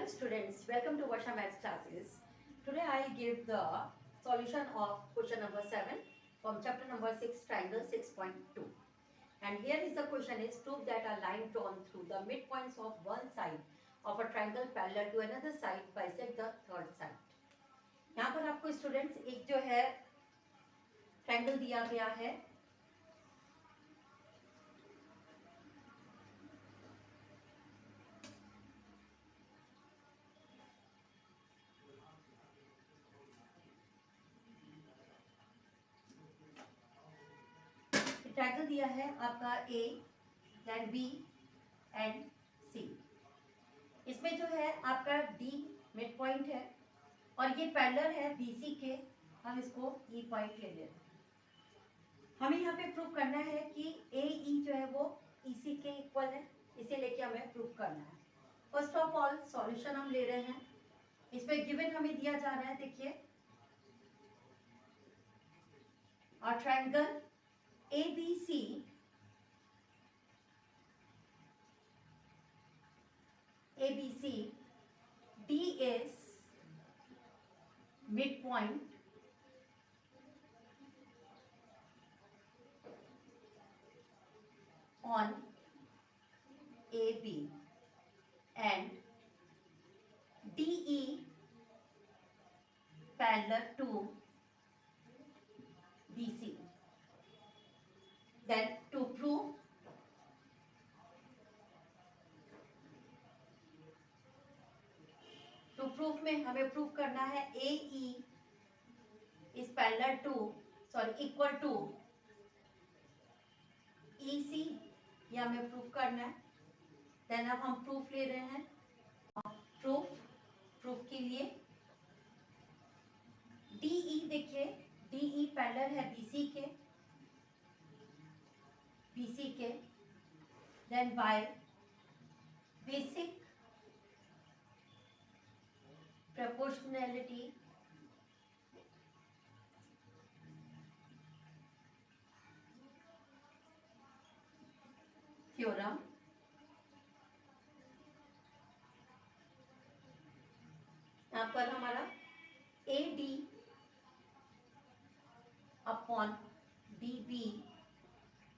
Hello students, welcome to Varsha Maths classes. Today I give the solution of question number 7 from chapter number 6 triangle 6.2. And here is the question is prove that a line drawn through the midpoints of one side of a triangle parallel to another side bisect the third side. यहाँ पर आपको students एक जो है triangle दिया गया है triangle दिया है आपका ए देन बी एंड सी। इसमें जो है आपका डी मिड पॉइंट है और ये पैरेलल है बीसी के। हम इसको ई पॉइंट ले लेते हैं। हमें यहाँ पे प्रूव करना है कि ए ई जो है वो ईसी के इक्वल है, इसे लेके हमें प्रूव करना है। फर्स्ट ऑफ ऑल सॉल्यूशन हम ले रहे हैं। इसमें गिवन हमें दिया जा रहा है, देखिए और triangle ABC D is midpoint on AB and DE parallel to BC. Then to prove में हमें प्रूव करना है AE is parallel to equal to EC, ये हमें प्रूव करना है। देन अब हम प्रूफ ले रहे हैं। प्रूफ के लिए DE देखिए DE पैरेलल है BC के then by basic proportionality theorem यहाँ पर हमारा AD upon BB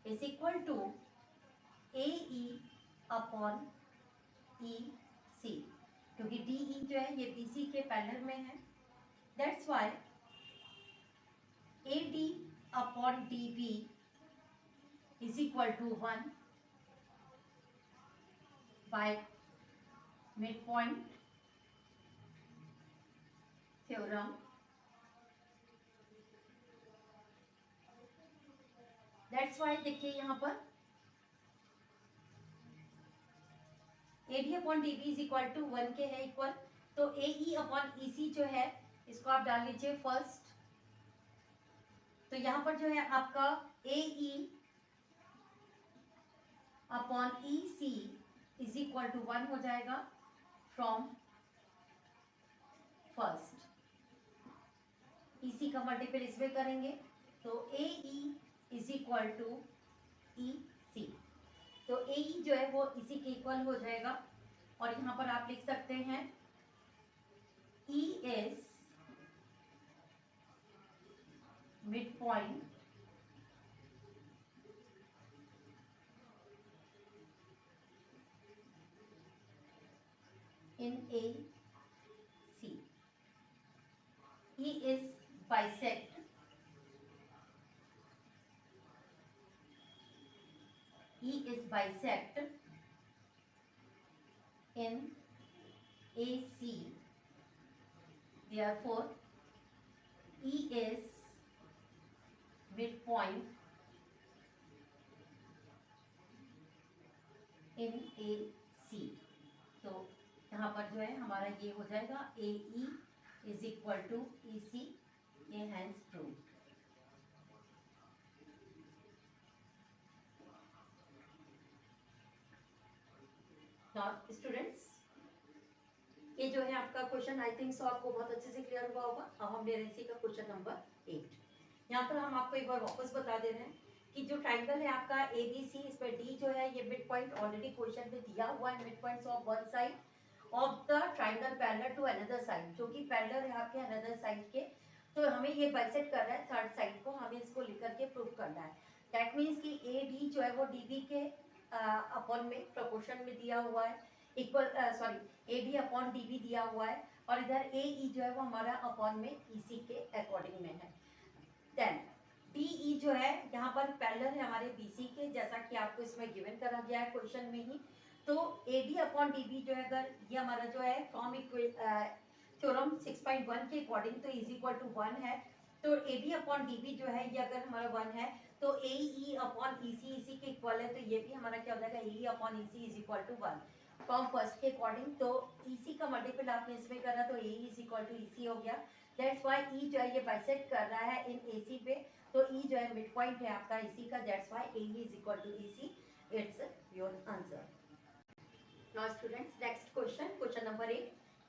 is equal to AE upon EC, क्योंकि DE जो है ये BC के पैरेलल में है। That's why AD upon DB is equal to 1 by mid point theorem. That's why देखिए यहाँ पर AD upon DB is equal to 1 के है इक्वल, तो AE अपॉन EC जो है इसको आप डाल लीजिए फर्स्ट। तो यहाँ पर जो है आपका AE upon EC is equal to 1 हो जाएगा फ्रॉम फर्स्ट। EC का मल्टीपल इसमें करेंगे तो AE is equal to EC, तो AE जो है वो इसी के इक्वल हो जाएगा। और यहाँ पर आप लिख सकते हैं E is mid point in AC. E is bisect in AC, therefore E is midpoint in AC। तो यहाँ पर जो है हमारा ये हो जाएगा AE is equal to EC, ये हैंस प्रूव। स्टूडेंट्स ये जो है आपका क्वेश्चन आई थिंक सो आपको बहुत अच्छे से क्लियर हुआ होगा। अब हम ले रहे हैं इसी का क्वेश्चन नंबर 8। यहाँ पर हम आपको एक बार वापस बता दे रहे हैं कि जो ट्रायंगल है आपका ABC, इस पर D जो है ये मिड पॉइंट ऑलरेडी क्वेश्चन में दिया हुआ है, mid points of one side of the triangle parallel to another side, जो कि पैरेलल है आपके अनदर साइड के, तो हमें ये बाइसेक्ट कर रहा है थर्ड साइड को, हमें इसको लिख करके प्रूव करना है। दैट मीन्स कि ए डी जो है वो डी बी के अपॉन में प्रोपोर्शन में दिया हुआ है, equal sorry A D upon D B दिया हुआ है, और इधर ए ई जो है वो हमारा अपॉन में ई सी के अकॉर्डिंग में है। देन डी ई जो है यहाँ पर पैरेलल है हमारे बी सी के, जैसा कि आपको इसमें गिवन करा गया है क्वेश्चन में ही। तो A D upon D B जो है, अगर ये हमारा जो है फ्रॉम थ्योरम 6.1 के अकॉर्डिंग तो इज इक्वल टू 1 है, तो A D upon D B जो है ये अगर हमारा 1 है तो ए ई अपॉन ई सी इसी के इक्वल है, तो ये भी हमारा क्या हो जाएगा, A E upon E C is equal to 1 from first के अकॉर्डिंग। तो ई सी का मल्टीपल आपने इसमें करा तो A is equal to E C हो गया। दैट्स वाई ई जो है ये बाइसेक्ट कर रहा है इन ए सी पे, तो ई जो है मिड पॉइंट है आपका इसी का, that's why A is equal to E C, it's your answer. Now students, next question, question number 8.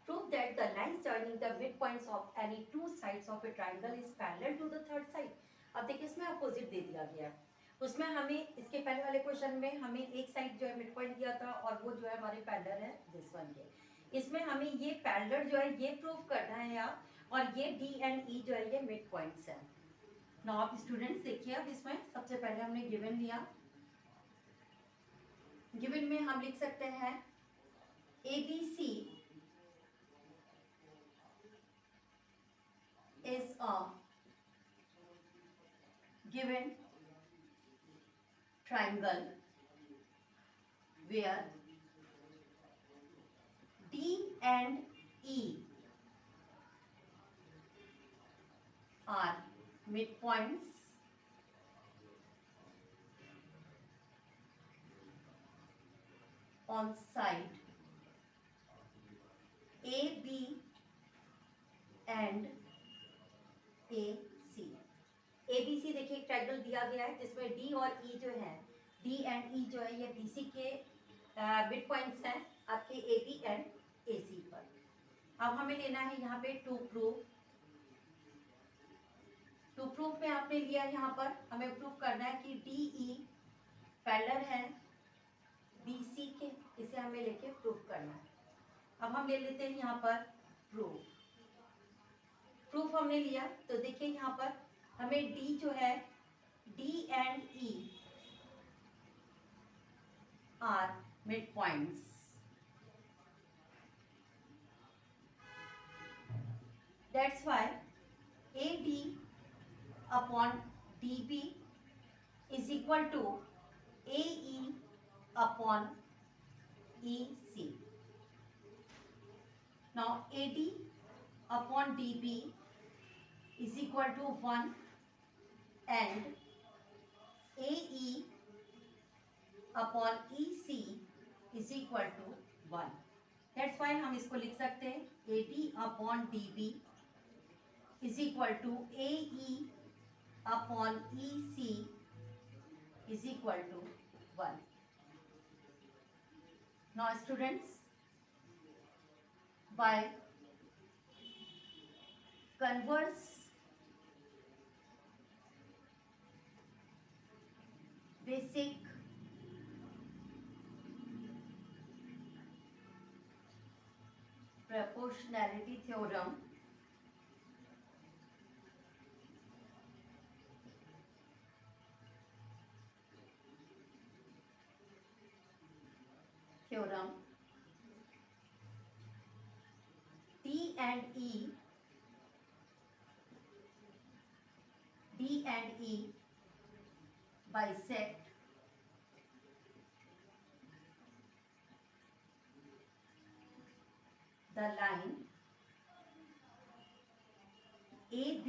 Prove that the lines joining the midpoints of any two sides of a triangle is parallel to the third side. अब देखिए इसमें opposite दे दिया गया है, उसमें हमें इसके पहले वाले क्वेश्चन में हमें एक साइड जो है मिड पॉइंट दिया था और वो जो है हमारे पैरेलल है दिस वन के, इसमें हमें ये पैरेलल जो है ये प्रूव करना है यहाँ, और ये डी एंड ई जो है ये मिड पॉइंट्स है। नाउ आप स्टूडेंट्स देखिए, अब इसमें सबसे पहले हमने गिवन लिया, गिवन में हम लिख सकते हैं ABC is a given triangle where D and E are midpoints on side A, B and AC। ABC देखिए एक ट्रायंगल दिया गया है जिसमें D और E जो है, D एंड E जो है ये BC के मिड पॉइंट्स हैं आपके AB एंड AC पर। अब हमें लेना है यहाँ पे टू प्रूफ में आपने लिया यहाँ पर हमें प्रूफ करना है कि DE पैरेलल है BC के, इसे हमें लेके प्रूफ करना है। अब हम ले लेते हैं यहाँ पर प्रूफ हमने लिया, तो देखिए यहाँ पर हमें D जो है, D and E are mid points, that's why AD upon DB is equal to AE upon EC। Now AD upon DB is equal to 1 and AE upon EC is equal to 1. That's why हम इसको लिख सकते हैं AD upon DB is equal to AE upon EC is equal to 1. Now students, by converse basic proportionality theorem, D and E bisect the line AB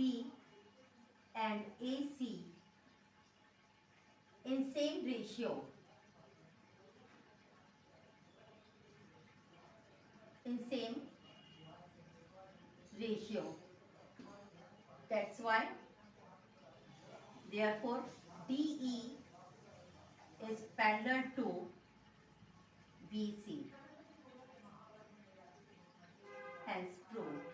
and AC in same ratio, that's why therefore DE is parallel to BC, hence proved।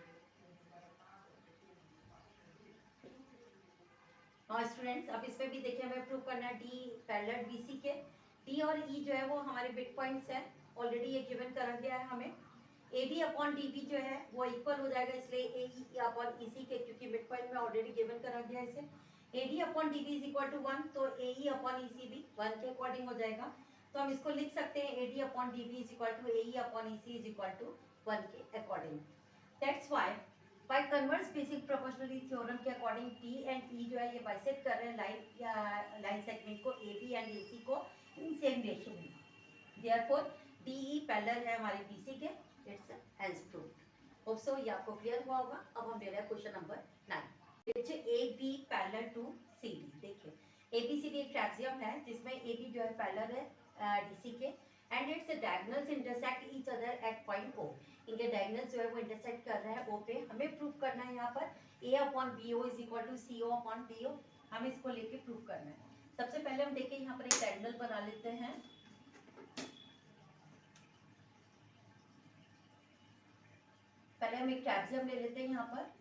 और students अब इसमें भी देखिए हमें prove करना है D parallel BC के, D और E जो है वो हमारे मिड पॉइंट्स हैं, ऑलरेडी ये गिवन कर दिया है हमें। A D upon D B जो है वो इक्वल हो जाएगा, इसलिए ए ई अपॉन ई सी के, क्योंकि मिड पॉइंट में ऑलरेडी गिवन करा गया इसे। A D upon D B is equal to 1, तो ए ई अपॉन ई सी भी 1 के अकॉर्डिंग हो जाएगा। तो हम इसको लिख सकते हैं A D upon D B is equal to A E upon E C is equal to 1 के according. That's why by converse basic proportionality theorem के अकॉर्डिंग डी एंड ई जो है ये बाइसेक्ट कर रहे हैं लाइन सेगमेंट को, ए B and ए सी को इन सेम रेशियो में। देयरफॉर डी ई पैरेलल है हमारे बी सी के। It's hence proved. Hope so ये आपको क्लियर हुआ होगा। अब हम ले रहे हैं question number 9, which A B parallel to C D. देखिए ए बी सी डी एक ट्रैपेजियम है जिसमें ए बी जो है पैरेलल है डी सी के, and its diagonals intersect each other at point O. इनके डायगोनल्स जो है वो इंटरसेक्ट कर रहे हैं ओ पे। हमें प्रूव करना है यहाँ पर A upon B O is equal to C O upon D O. हमें इसको लेके प्रूव करना है। सबसे पहले हम देखिए यहाँ पर एक डायगोनल बना लेते हैं। पहले हम एक ट्रैपेजियम ले लेते हैं यहाँ पर।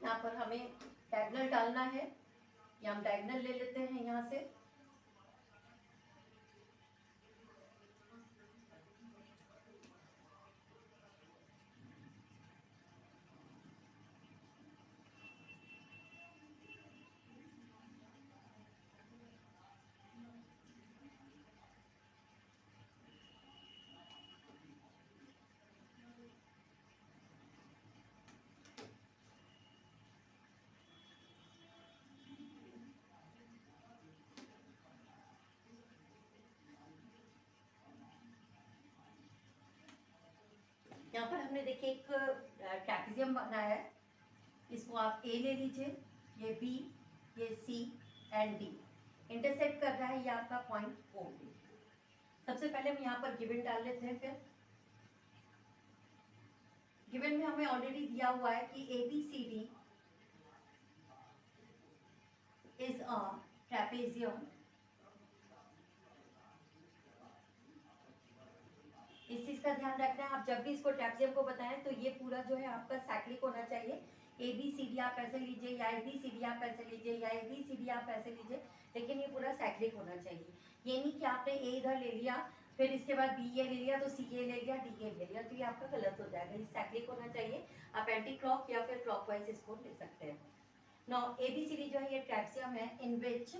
यहाँ पर हमें डायगोनल डालना है, या हम डायगोनल ले लेते हैं यहाँ से। यहाँ पर हमने देखिए एक ट्रैपेजियम बनाया है। इसको आप ए ले लीजिए, ये बी, ये सी एंड डी इंटरसेक्ट कर रहा है ये आपका पॉइंट ओ पे। सबसे पहले हम यहाँ पर गिवन डाल लेते हैं। फिर गिवन में हमें ऑलरेडी दिया हुआ है कि A B C D is a trapezium. इस चीज का ध्यान रखना है, आप जब भी इसको ट्रैपेजियम को बताएं तो ये पूरा जो है आपका साइक्लिक होना चाहिए। ए बी सी डी आप ऐसे लीजिए, या ए बी सी डी आप ऐसे लीजिए, या ए बी सी डी आप ऐसे लीजिए, लेकिन ये पूरा साइक्लिक होना चाहिए। ये नहीं कि आपने ए इधर ले लिया, फिर इसके बाद बी ए ले लिया, तो सी ए ले लिया, डी ए ले लिया, तो ये आपका गलत हो जाएगा। ये साइक्लिक होना चाहिए। आप एंटी क्लॉक या फिर क्लॉकवाइज इसको ले सकते हैं। Now A B C D जो है ये ट्रैपेजियम है इन विच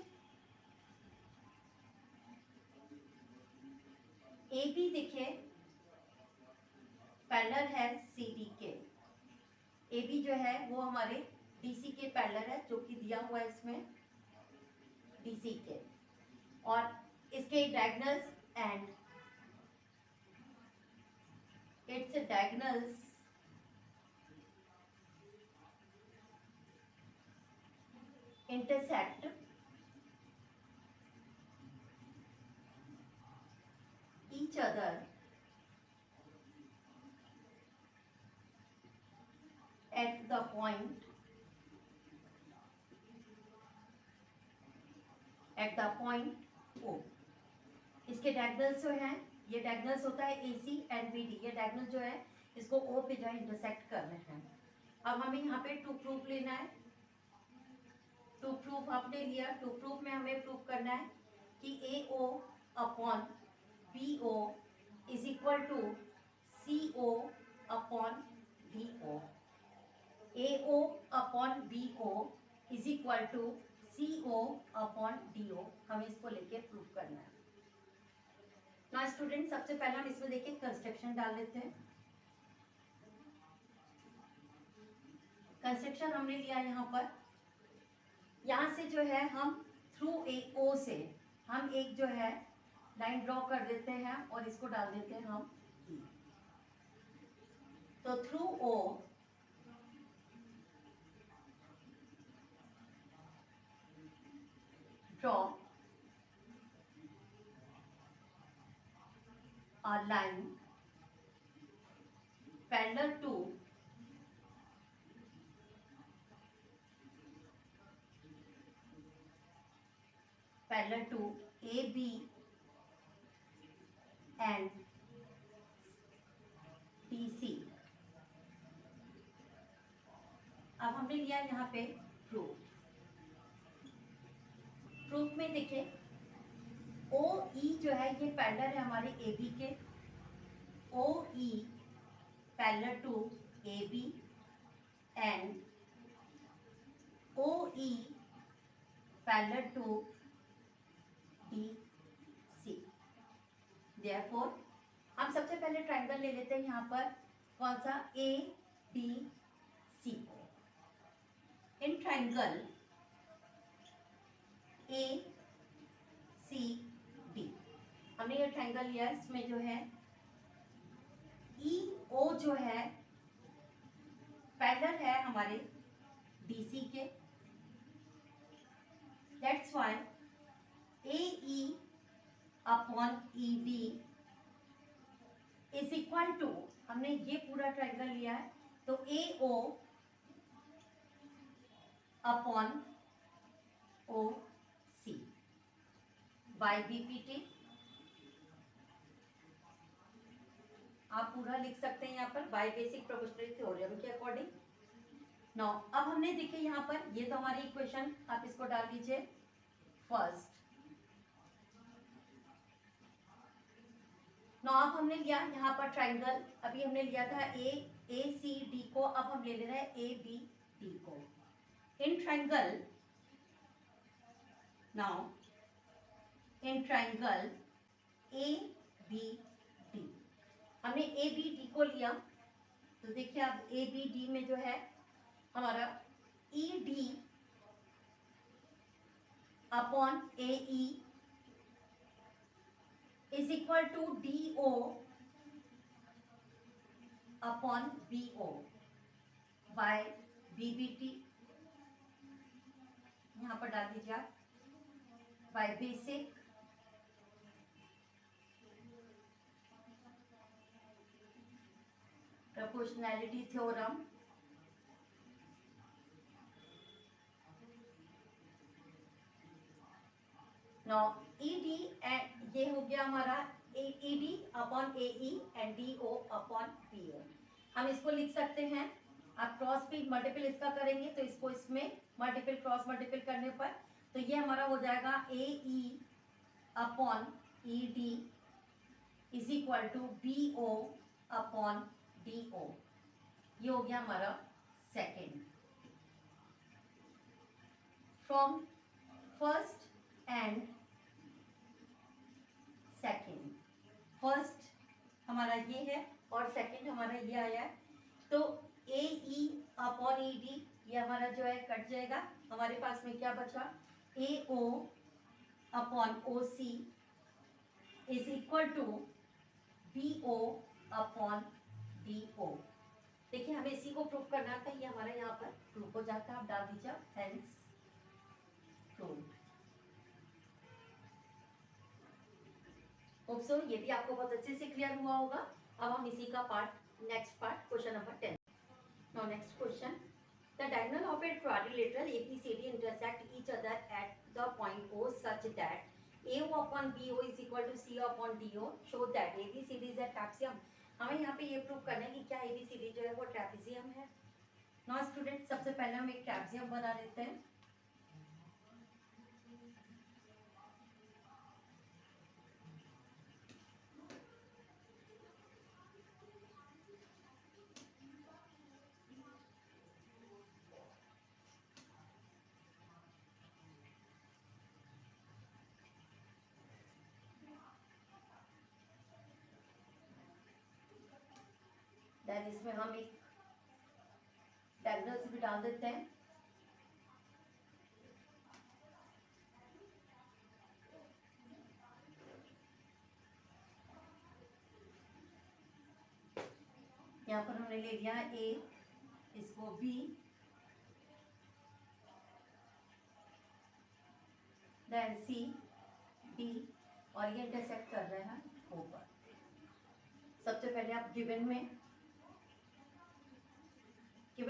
ए बी देखिए पैरेलल है सी डी के। ए बी जो है वो हमारे डी सी के पैरेलल है, जो कि दिया हुआ है इसमें डी सी के, और इसके diagonals and its diagonals intersect each other at the point O। इसके डायगोनल्स जो हैं ये डायगोनल्स होता है ए सी एंड बी डी। ये डायगोनल जो है इसको ओ पे जो है इंटरसेक्ट कर रहे हैं। अब हमें यहाँ पे टू प्रूफ लेना है। टू प्रूफ आपने लिया। टू प्रूफ में हमें प्रूफ करना है कि A O upon B O is equal to C O upon D O. A O upon B O is equal to C O upon D O. हमें इसको लेके प्रूफ करना है। ना स्टूडेंट सबसे पहले हम इसमें देखिए कंस्ट्रक्शन डाल लेते हैं। कंस्ट्रक्शन हमने लिया यहाँ पर। यहाँ से जो है हम थ्रू ए ओ से हम एक जो है लाइन ड्रॉ कर देते हैं और इसको डाल देते हैं हम E। तो through O draw a line parallel to parallel to A B and D C. अब हमने लिया यहाँ पे प्रूफ। प्रूफ में देखिए ओ ई जो है ये पैरेलल है हमारे ए बी के, O E parallel to A B and O E parallel to D C. Therefore हम सबसे पहले ट्राइंगल ले लेते हैं यहाँ पर, कौन सा, A D C. In triangle A C D हमने ये ट्राइंगल लिया, इसमें जो है ई ओ जो है पैरेलल है हमारे डी सी के, that's why A E upon E D is equal to, हमने ये पूरा ट्राइंगल लिया है तो A O upon O C by BPT. आप पूरा लिख सकते हैं यहाँ पर, बाय बेसिक प्रोपोर्शनल थ्योरम के अकॉर्डिंग। नाउ अब हमने देखे यहाँ पर, ये तो हमारी इक्वेशन, आप इसको डाल दीजिए फर्स्ट। नाउ अब हमने लिया यहाँ पर ट्राइंगल, अभी हमने लिया था ए सी डी को, अब हम ले रहे हैं ए बी डी को। In triangle, now in triangle A B D, हमने ए बी डी को लिया तो देखिए अब ए बी डी में जो है हमारा E D upon A E is equal to D O upon B O by B B T. यहाँ पर डाल दीजिए आप by basic proportionality theorem. No E D and ये हो गया हमारा A D upon A E and D O upon B O. हम इसको लिख सकते हैं, आप क्रॉस भी मल्टीपल इसका करेंगे तो इसको इसमें मल्टीपल क्रॉस मल्टीपल करने पर तो ये हमारा हो जाएगा A E upon E D is equal to B O upon D O. ये हो गया हमारा second. From first and second, first हमारा ये है और सेकेंड हमारा ये आया है, तो ए ई अपॉन ई डी ये हमारा जो है कट जाएगा, हमारे पास में क्या बचा, A O upon O C is equal to B O upon D O. देखिए हमें इसी को प्रूव करना था, ये हमारा यहाँ पर प्रूव हो जाता है, आप डाल दीजिए हेंस प्रूव। होप सो ये भी आपको बहुत अच्छे से क्लियर हुआ होगा। अब हम इसी का part, next part, question number 10। Now next question, the diagonal of a quadrilateral ABCD intersect each other at the point O such that AO upon BO is equal to C upon DO, show that ABCD is a trapezium। हमें यहाँ पे ये prove करना है कि क्या ABCD जो है वो ट्रेपेजियम है। नाउ स्टूडेंट सबसे पहले हम एक ट्रेपेजियम बना लेते हैं। देन इसमें हम एक डायगोनल्स भी डाल देते हैं। यहाँ पर हमने ले लिया ए, इसको बी, देन सी, डी और ये इंटरसेक्ट कर रहे हैं ओ पर। सबसे पहले आप गिवन में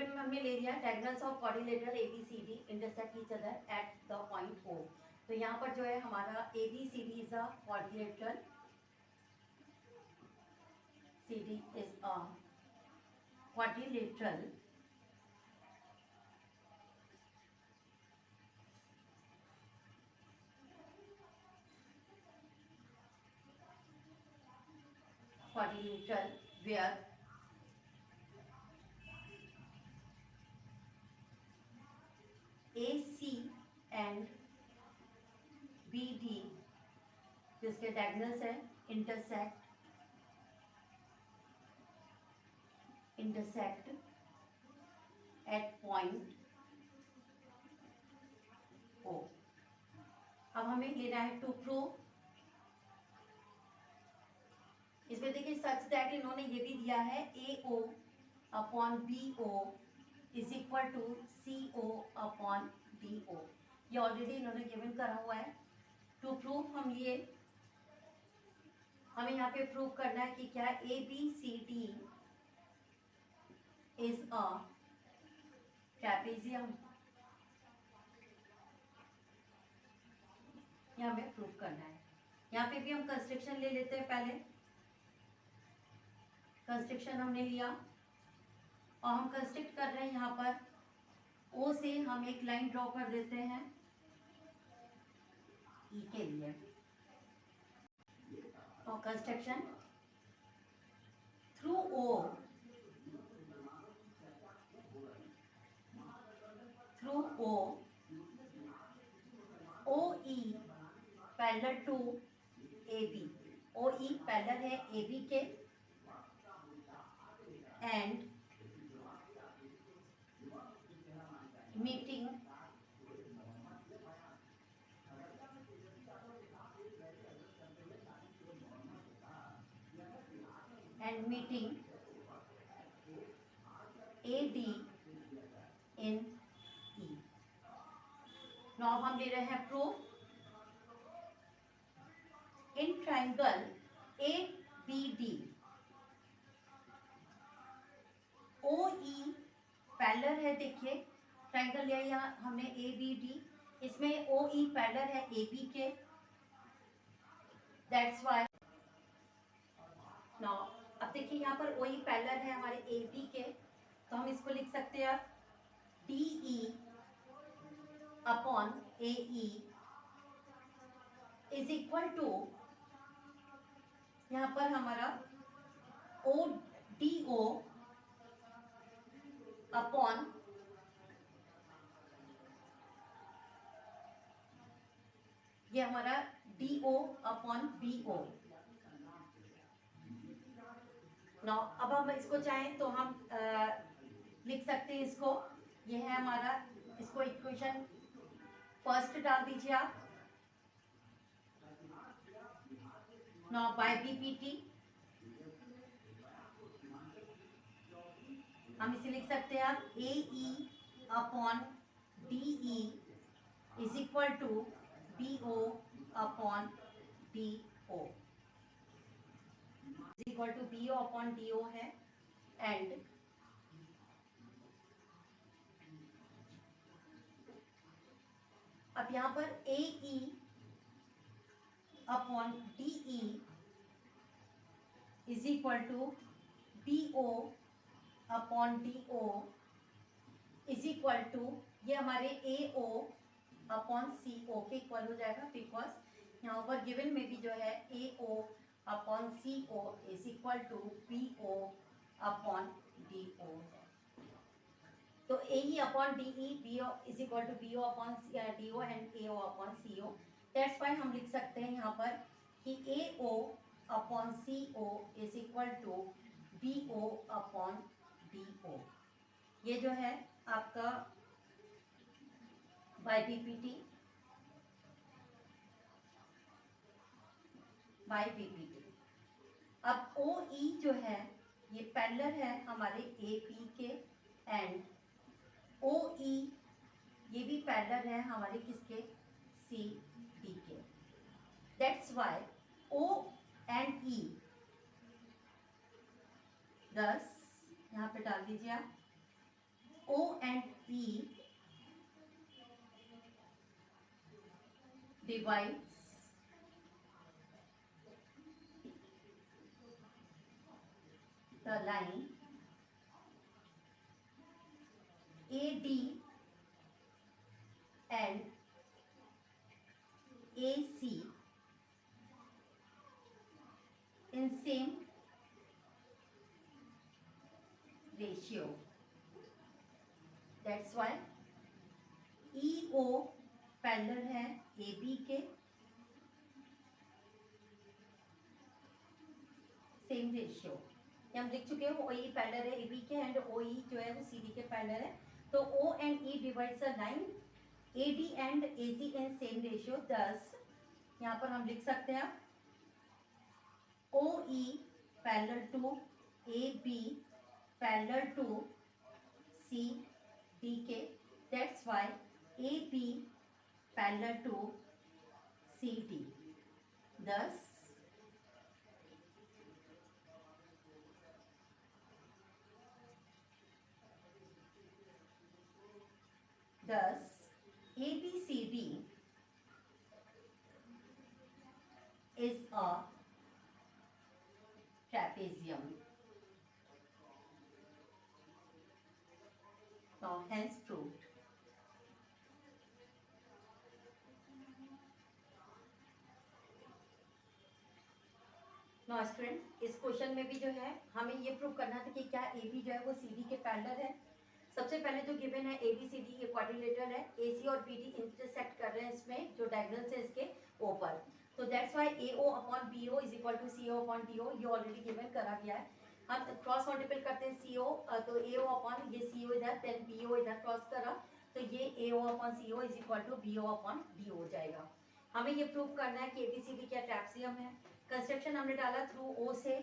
हमने ले लिया diagonals of quadrilateral ABCD intersect each other at the point O। तो यहाँ पर जो है हमारा A B C D is a quadrilateral, C D is a quadrilateral where AC and BD जिसके डायगोनल्स है intersect at point O। अब हमें लेना है टू प्रूव, इसमें देखिए सच दैट इन्होंने ये भी दिया है AO upon BO is equal to CO upon DO, ये ऑलरेडी इन्होंने गिवन करा हुआ है। टू प्रूव हमें यहाँ पे प्रूव करना है कि क्या ABCD इज अ ट्रेपेजियम, ये हमें प्रूव करना है। यहाँ पे भी हम कंस्ट्रक्शन ले लेते हैं। पहले कंस्ट्रक्शन हमने लिया और हम कंस्ट्रक्ट कर रहे हैं यहाँ पर O से हम एक लाइन ड्रॉ कर देते हैं E के लिए, और construction through O OE parallel to AB, OE parallel है AB के and meeting AD in E। Now हम ले रहे हैं proof in triangle ABD OE parallel है। देखिए ट्राइंगल लिया यहाँ हमने ABD, इसमें OE पैरेलल है AB के, दैट्स व्हाई नाउ अब देखिए यहाँ पर OE पैरेलल है हमारे AB के, तो हम इसको लिख सकते हैं DE upon AE is equal to, यहाँ पर हमारा ODO अपॉन ये हमारा DO अपॉन BO। नाउ अब हम इसको चाहें तो हम लिख सकते हैं इसको, ये है हमारा, इसको इक्वेशन फर्स्ट डाल दीजिए आप। नाउ बाय BPT हम इसे लिख सकते हैं आप AE upon DE is equal to BO upon DO, is equal to BO upon DO है। एंड अब यहाँ पर AE upon DE is equal to BO upon DO is equal to, ये हमारे AO अपॉन CO के equal हो जाएगा, because यहाँ पर गिवन में भी जो है AO upon CO is equal to BO upon DO है। तो AE upon DE BO is equal to BO upon DO and AO upon CO, that's why हम लिख सकते हैं यहाँ पर कि AO upon CO is equal to BO upon DO। ये जो है आपका बाय BPT अब OE जो है ये पैरेलल है हमारे AP के एंड OE ये भी पैरेलल है हमारे किसके, CD के, that's why O and E, दस यहाँ पे डाल दीजिए आप, O and E divides the line AD and AC in same ratio. That's why EO parallel है AB के सेम रेशियो, हम लिख चुके हैं OE पैरेलल है AB के एंड OE जो है वो CD के पैरेलल है. तो O and E divides the line AD and AC in same ratio. Thus यहाँ पर हम लिख सकते हैं OE parallel to AB parallel to CD के. That's why AB parallel to CD. Thus ABCD is a trapezium. Now hence proved. Now students, इस question में भी जो है हमें ये प्रूव करना था कि क्या AB जो है वो CD के पैरेलल है. सबसे पहले जो गिवन है ABCD ये क्वाड्रिलेटरल है, AC और BD इंटरसेक्ट कर रहे हैं इसमें जो डायगोनल्स है इसके ऊपर. तो that's why AO upon BO is equal to CO upon DO. ये ऑलरेडी गिवन करा गया है. हम क्रॉस मल्टीपल करते हैं CO, तो AO अपॉन ये CO इधर, देन BO इधर क्रॉस करा, तो ये AO upon CO is equal to BO upon DO हो जाएगा. हमें ये प्रूव करना है कि ABCD क्या ट्रैपेजियम है. कंस्ट्रक्शन हमने डाला थ्रू O से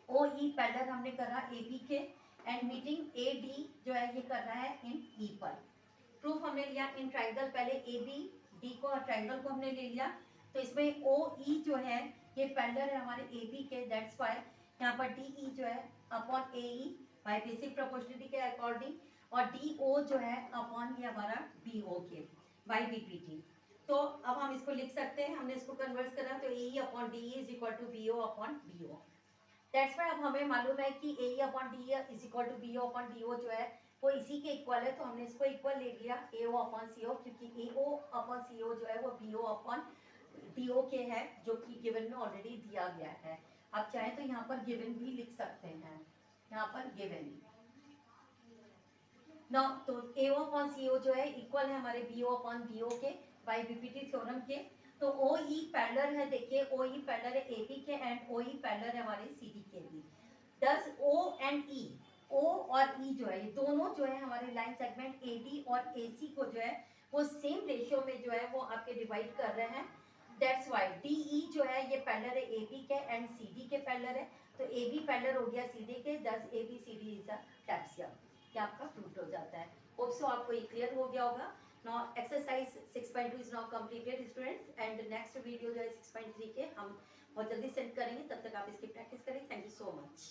OE पैरेलल हमने करा AB के एंड मीटिंग AD जो है ये कर रहा है इन E पर. प्रूफ हमने लिया इन ट्राइंगल, पहले ABD को ट्राइंगल को हमने ले लिया. तो इसमें OE जो है ये पैरेलल है हमारे AB के. दैट्स व्हाई यहाँ पर DE जो है upon AE by basic proportionality के अकॉर्डिंग, और DO जो है अपॉन ये हमारा BO के बाय BPT. तो अब हम इसको लिख सकते हैं, हमने इसको कन्वर्ट करा तो AE upon DE is equal to BO upon BO. That's why अब हमें मालूम है कि AE upon DE is equal to BO upon DO जो है वो इसी के इक्वल है. तो हमने इसको इक्वल ले लिया AO अपॉन CO, क्योंकि AO अपॉन CO जो है वो BO अपॉन DO के है जो कि गिवन में ऑलरेडी दिया गया है. आप चाहें तो यहाँ पर गिवन भी लिख सकते हैं, यहाँ पर गिवन ना. तो AO अपॉन CO जो है इक्वल है हमारे BO अपॉन BO के बाय BPT थ्योरम के. तो OE पैरेलल है, देखिए OE पैरेलल है AB के एंड OE पैरेलल है हमारे CD के भी. Thus O and E, O और E जो है ये दोनों जो है हमारे लाइन सेगमेंट AD और AC को जो है वो सेम रेशियो में जो है वो आपके डिवाइड कर रहे हैं. दैट्स व्हाई DE जो है ये पैरेलल है AB के एंड CD के पैरेलल है. तो AB पैरेलल हो गया CD के. Thus ABCD is a trapezium. ये आपका प्रूव हो जाता है. होप सो आपको ये क्लियर हो गया होगा. Now exercise 6.2 is now completed students, and next video जो है 6.3 के हम बहुत जल्दी सेंड करेंगे. तब तक आप इसकी प्रैक्टिस करें. Thank you so much.